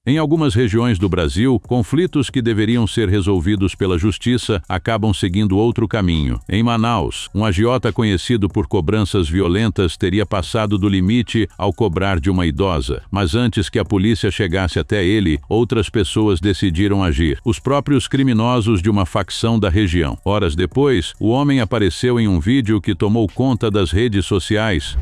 Em algumas regiões do Brasil, conflitos que deveriam ser resolvidos pela justiça acabam seguindo outro caminho. Em Manaus, um agiota conhecido por cobranças violentas teria passado do limite ao cobrar de uma idosa, mas antes que a polícia chegasse até ele, outras pessoas decidiram agir. Os próprios criminosos de uma facção da região. Horas depois, o homem apareceu em um vídeo que tomou conta das redes sociais.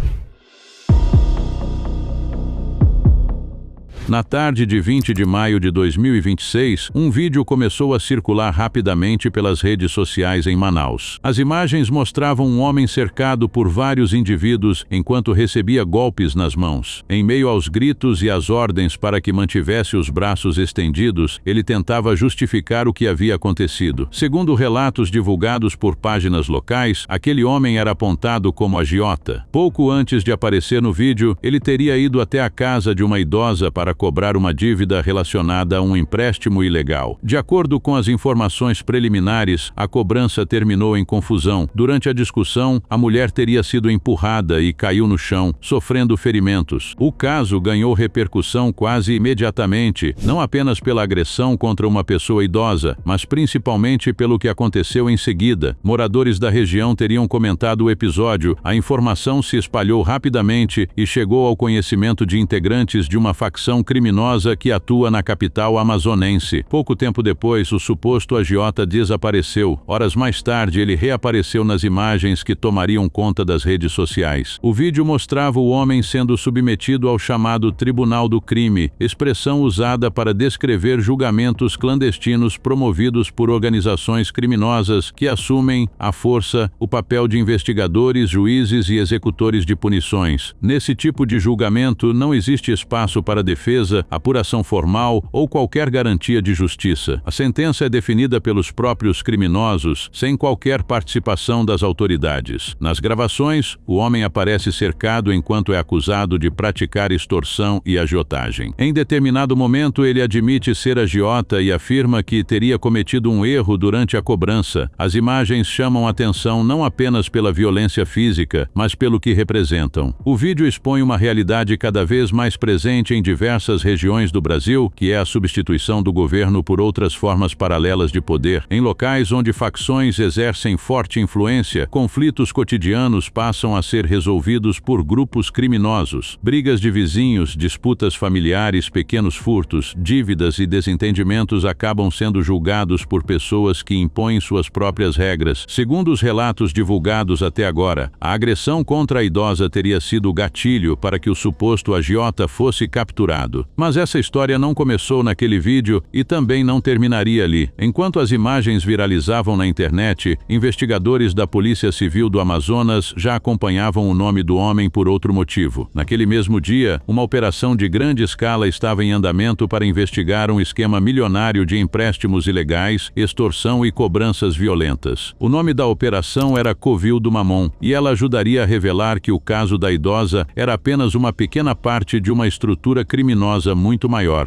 Na tarde de 20 de maio de 2026, um vídeo começou a circular rapidamente pelas redes sociais em Manaus. As imagens mostravam um homem cercado por vários indivíduos enquanto recebia golpes nas mãos. Em meio aos gritos e às ordens para que mantivesse os braços estendidos, ele tentava justificar o que havia acontecido. Segundo relatos divulgados por páginas locais, aquele homem era apontado como agiota. Pouco antes de aparecer no vídeo, ele teria ido até a casa de uma idosa para cobrar uma dívida relacionada a um empréstimo ilegal. De acordo com as informações preliminares, a cobrança terminou em confusão. Durante a discussão, a mulher teria sido empurrada e caiu no chão, sofrendo ferimentos. O caso ganhou repercussão quase imediatamente, não apenas pela agressão contra uma pessoa idosa, mas principalmente pelo que aconteceu em seguida. Moradores da região teriam comentado o episódio, a informação se espalhou rapidamente e chegou ao conhecimento de integrantes de uma facção criminosa que atua na capital amazonense. Pouco tempo depois, o suposto agiota desapareceu. Horas mais tarde, ele reapareceu nas imagens que tomariam conta das redes sociais. O vídeo mostrava o homem sendo submetido ao chamado Tribunal do Crime, expressão usada para descrever julgamentos clandestinos promovidos por organizações criminosas que assumem, à força, o papel de investigadores, juízes e executores de punições. Nesse tipo de julgamento, não existe espaço para defesa, apuração formal ou qualquer garantia de justiça. A sentença é definida pelos próprios criminosos, sem qualquer participação das autoridades. Nas gravações, o homem aparece cercado enquanto é acusado de praticar extorsão e agiotagem. Em determinado momento, ele admite ser agiota e afirma que teria cometido um erro durante a cobrança. As imagens chamam atenção não apenas pela violência física, mas pelo que representam. O vídeo expõe uma realidade cada vez mais presente em diversas regiões do Brasil, que é a substituição do governo por outras formas paralelas de poder. Em locais onde facções exercem forte influência, conflitos cotidianos passam a ser resolvidos por grupos criminosos. Brigas de vizinhos, disputas familiares, pequenos furtos, dívidas e desentendimentos acabam sendo julgados por pessoas que impõem suas próprias regras. Segundo os relatos divulgados até agora, a agressão contra a idosa teria sido o gatilho para que o suposto agiota fosse capturado. Mas essa história não começou naquele vídeo e também não terminaria ali. Enquanto as imagens viralizavam na internet, investigadores da Polícia Civil do Amazonas já acompanhavam o nome do homem por outro motivo. Naquele mesmo dia, uma operação de grande escala estava em andamento para investigar um esquema milionário de empréstimos ilegais, extorsão e cobranças violentas. O nome da operação era Covil do Mamon, e ela ajudaria a revelar que o caso da idosa era apenas uma pequena parte de uma estrutura criminosa muito maior.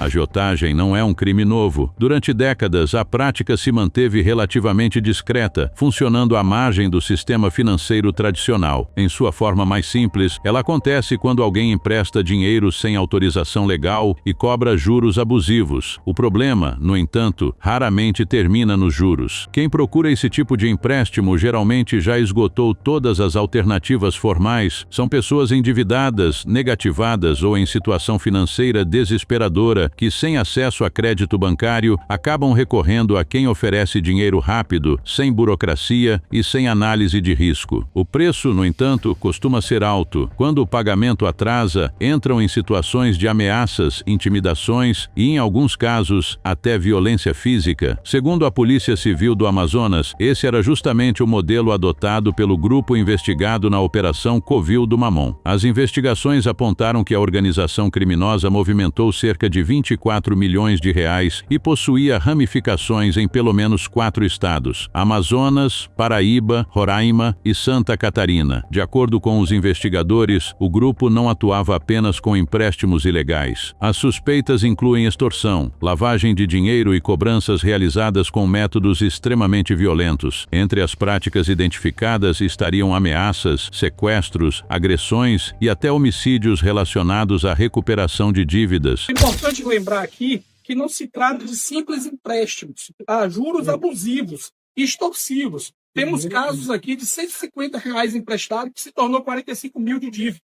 A agiotagem não é um crime novo. Durante décadas, a prática se manteve relativamente discreta, funcionando à margem do sistema financeiro tradicional. Em sua forma mais simples, ela acontece quando alguém empresta dinheiro sem autorização legal e cobra juros abusivos. O problema, no entanto, raramente termina nos juros. Quem procura esse tipo de empréstimo geralmente já esgotou todas as alternativas formais. São pessoas endividadas, negativadas ou em situação financeira desesperadora que, sem acesso a crédito bancário, acabam recorrendo a quem oferece dinheiro rápido, sem burocracia e sem análise de risco. O preço, no entanto, costuma ser alto. Quando o pagamento atrasa, entram em situações de ameaças, intimidações e, em alguns casos, até violência física. Segundo a Polícia Civil do Amazonas, esse era justamente o modelo adotado pelo grupo investigado na Operação Covil do Mamon. As investigações apontaram que a organização criminosa movimentou cerca de 20 24 milhões de reais e possuía ramificações em pelo menos 4 estados: Amazonas, Paraíba, Roraima e Santa Catarina. De acordo com os investigadores, o grupo não atuava apenas com empréstimos ilegais. As suspeitas incluem extorsão, lavagem de dinheiro e cobranças realizadas com métodos extremamente violentos. Entre as práticas identificadas estariam ameaças, sequestros, agressões e até homicídios relacionados à recuperação de dívidas. É importante lembrar aqui que não se trata de simples empréstimos, a juros abusivos, extorsivos. Temos casos aqui de R$150 emprestado que se tornou 45 mil de dívida.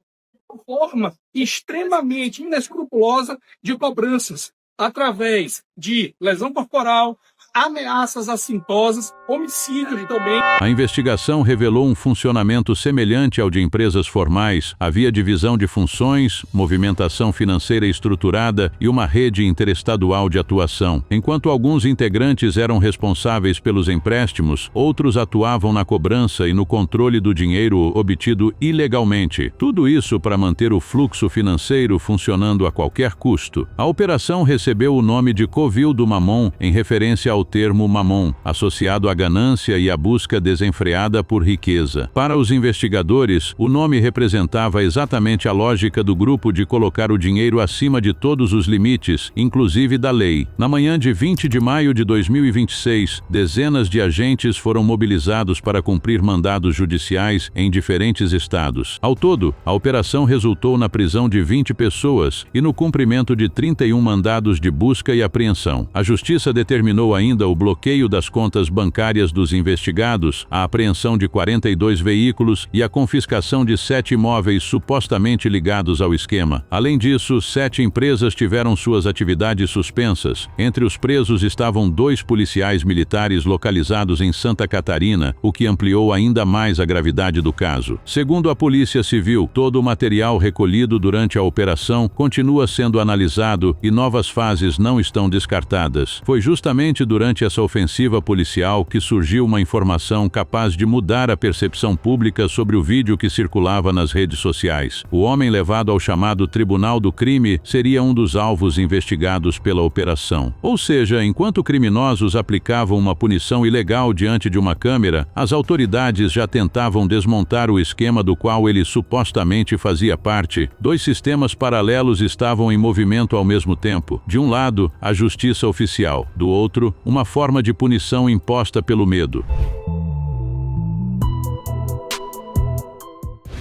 Uma forma extremamente inescrupulosa de cobranças, através de lesão corporal, ameaças assintosas, homicídios também. A investigação revelou um funcionamento semelhante ao de empresas formais. Havia divisão de funções, movimentação financeira estruturada e uma rede interestadual de atuação. Enquanto alguns integrantes eram responsáveis pelos empréstimos, outros atuavam na cobrança e no controle do dinheiro obtido ilegalmente. Tudo isso para manter o fluxo financeiro funcionando a qualquer custo. A operação recebeu o nome de Covil do Mamon, em referência ao termo mamon, associado à ganância e à busca desenfreada por riqueza. Para os investigadores, o nome representava exatamente a lógica do grupo de colocar o dinheiro acima de todos os limites, inclusive da lei. Na manhã de 20 de maio de 2026, dezenas de agentes foram mobilizados para cumprir mandados judiciais em diferentes estados. Ao todo, a operação resultou na prisão de 20 pessoas e no cumprimento de 31 mandados de busca e apreensão. A justiça determinou ainda o bloqueio das contas bancárias dos investigados, a apreensão de 42 veículos e a confiscação de 7 imóveis supostamente ligados ao esquema. Além disso, 7 empresas tiveram suas atividades suspensas. Entre os presos estavam 2 policiais militares localizados em Santa Catarina, o que ampliou ainda mais a gravidade do caso. Segundo a Polícia Civil, todo o material recolhido durante a operação continua sendo analisado e novas fases não estão descartadas. Foi justamente durante essa ofensiva policial que surgiu uma informação capaz de mudar a percepção pública sobre o vídeo que circulava nas redes sociais. O homem levado ao chamado Tribunal do Crime seria um dos alvos investigados pela operação. Ou seja, enquanto criminosos aplicavam uma punição ilegal diante de uma câmera, as autoridades já tentavam desmontar o esquema do qual ele supostamente fazia parte. 2 sistemas paralelos estavam em movimento ao mesmo tempo. De um lado, a justiça oficial, do outro, uma forma de punição imposta pelo medo.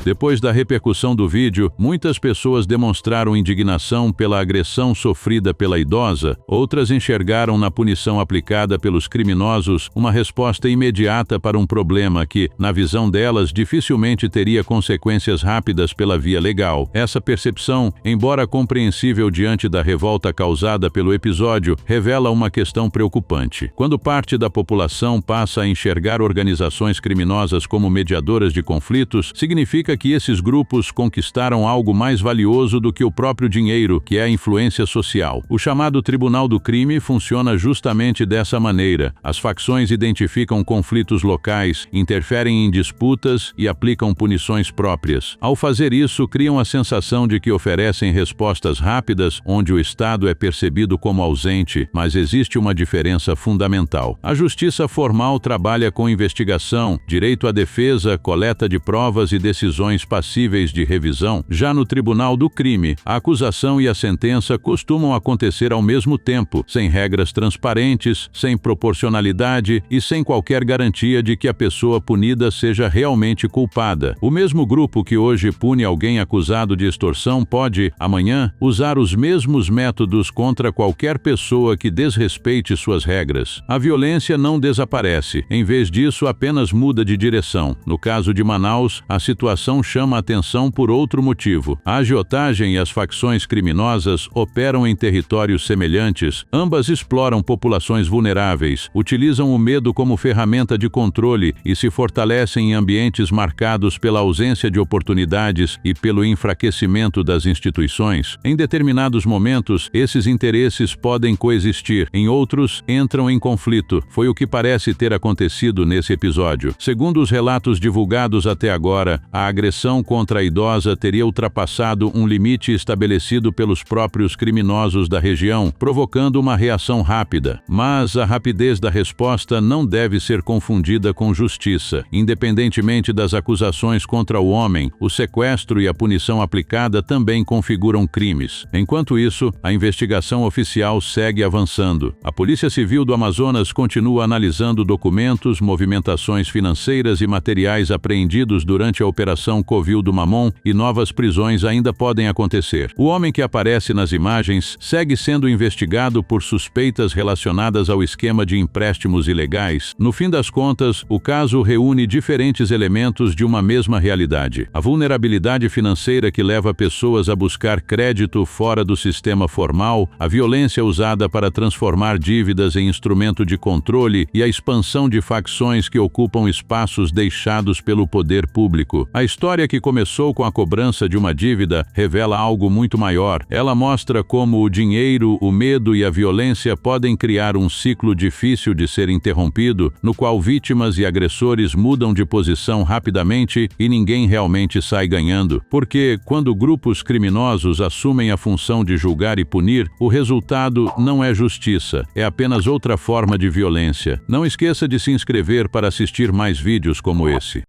Depois da repercussão do vídeo, muitas pessoas demonstraram indignação pela agressão sofrida pela idosa, outras enxergaram na punição aplicada pelos criminosos uma resposta imediata para um problema que, na visão delas, dificilmente teria consequências rápidas pela via legal. Essa percepção, embora compreensível diante da revolta causada pelo episódio, revela uma questão preocupante. Quando parte da população passa a enxergar organizações criminosas como mediadoras de conflitos, significa que esses grupos conquistaram algo mais valioso do que o próprio dinheiro, que é a influência social. O chamado Tribunal do Crime funciona justamente dessa maneira. As facções identificam conflitos locais, interferem em disputas e aplicam punições próprias. Ao fazer isso, criam a sensação de que oferecem respostas rápidas, onde o Estado é percebido como ausente, mas existe uma diferença fundamental. A justiça formal trabalha com investigação, direito à defesa, coleta de provas e decisões passíveis de revisão. Já no Tribunal do Crime, a acusação e a sentença costumam acontecer ao mesmo tempo, sem regras transparentes, sem proporcionalidade e sem qualquer garantia de que a pessoa punida seja realmente culpada. O mesmo grupo que hoje pune alguém acusado de extorsão pode, amanhã, usar os mesmos métodos contra qualquer pessoa que desrespeite suas regras. A violência não desaparece, em vez disso apenas muda de direção. No caso de Manaus, a situação chama a atenção por outro motivo. A agiotagem e as facções criminosas operam em territórios semelhantes, ambas exploram populações vulneráveis, utilizam o medo como ferramenta de controle e se fortalecem em ambientes marcados pela ausência de oportunidades e pelo enfraquecimento das instituições. Em determinados momentos, esses interesses podem coexistir, em outros, entram em conflito. Foi o que parece ter acontecido nesse episódio. Segundo os relatos divulgados até agora, a agressão contra a idosa teria ultrapassado um limite estabelecido pelos próprios criminosos da região, provocando uma reação rápida. Mas a rapidez da resposta não deve ser confundida com justiça. Independentemente das acusações contra o homem, o sequestro e a punição aplicada também configuram crimes. Enquanto isso, a investigação oficial segue avançando. A Polícia Civil do Amazonas continua analisando documentos, movimentações financeiras e materiais apreendidos durante a Operação Covil do Mamon, e novas prisões ainda podem acontecer. O homem que aparece nas imagens segue sendo investigado por suspeitas relacionadas ao esquema de empréstimos ilegais. No fim das contas, o caso reúne diferentes elementos de uma mesma realidade: a vulnerabilidade financeira que leva pessoas a buscar crédito fora do sistema formal, a violência usada para transformar dívidas em instrumento de controle e a expansão de facções que ocupam espaços deixados pelo poder público. A história, que começou com a cobrança de uma dívida, revela algo muito maior. Ela mostra como o dinheiro, o medo e a violência podem criar um ciclo difícil de ser interrompido, no qual vítimas e agressores mudam de posição rapidamente e ninguém realmente sai ganhando. Porque, quando grupos criminosos assumem a função de julgar e punir, o resultado não é justiça, é apenas outra forma de violência. Não esqueça de se inscrever para assistir mais vídeos como esse.